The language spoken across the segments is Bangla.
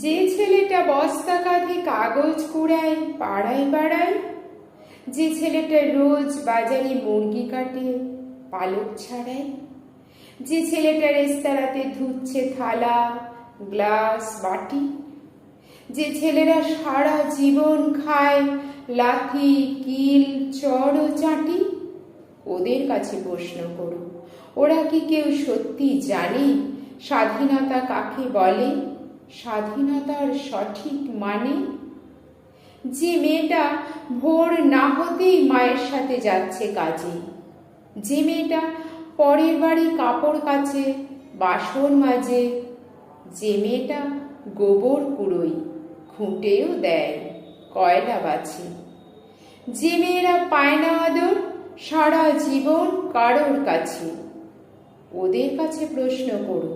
যে ছেলেটা বস্তা কাঁধে কাগজ কুড়ায় পাড়ায় পাড়ায়, যে ছেলেটা রোজ বাজারে মুরগি কাটে পালক ছাড়ায়, যে ছেলেটা রেস্তোরাঁতে ধুচ্ছে থালা গ্লাস বাটি, যে ছেলেরা সারা জীবন খায় লাথি কিল চড় ও চাটি, ওদের কাছে প্রশ্ন করো, ওরা কি কেউ সত্যি জানে স্বাধীনতা কাকে বলে, স্বাধীনতার সঠিক মানে? যে মেয়েটা ভোর না হতেই মায়ের সাথে যাচ্ছে কাজে, যে মেয়েটা পরের বাড়ি কাপড় কাচে বাসন মাজে, যে মেয়েটা গোবর কুড়োয় খুঁটেও দেয় কয়লা বাছে, যে মেয়েরা পায় না আদর সারা জীবন কারোর কাছে, ওদের কাছে প্রশ্ন করো,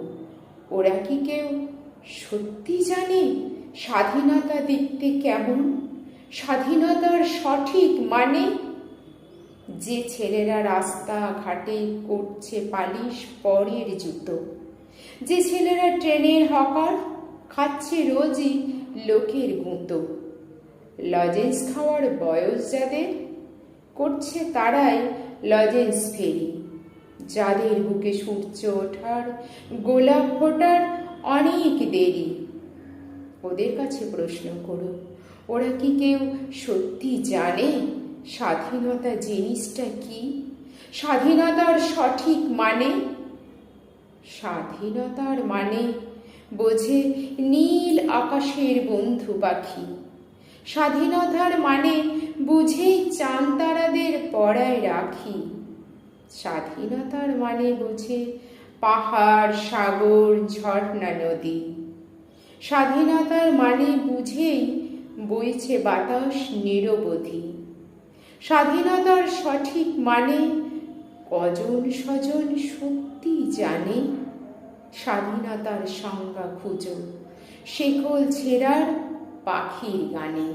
ওরা কি কেউ সত্যি জানে স্বাধীনতা দেখতে কেমন, স্বাধীনতার সঠিক মানে? যে ছেলেরা রাস্তা ঘাটে করছে পালিশ পরের জুতো, যে ছেলেরা ট্রেনের হকার খাচ্ছে রোজই লোকের গুঁতো, লজেন্স খাওয়ার বয়স যাদের করছে তারাই লজেন্স ফেরি, যাদের বুকে সূর্য ওঠার গোলাপ ফোটার অনেক দেরি, ওদের কাছে প্রশ্ন করো, ওরা কি কেউ সত্যি জানে স্বাধীনতা জিনিসটা কি, স্বাধীনতার সঠিক মানে? স্বাধীনতার মানে বোঝে নীল আকাশের বন্ধু পাখি, স্বাধীনতার মানে বুঝেই চাঁদ তারাদের পড়ায় রাখি, স্বাধীনতার মানে বুঝে পাহাড় সাগর ঝর্ণা নদী, স্বাধীনতার মানে বুঝেই বইছে বাতাস নিরবধি, স্বাধীনতার সঠিক মানে কজন স্বজন সত্যি জানে, স্বাধীনতার সংজ্ঞা খুঁজো শেকল ছেঁড়ার পাখির গানে।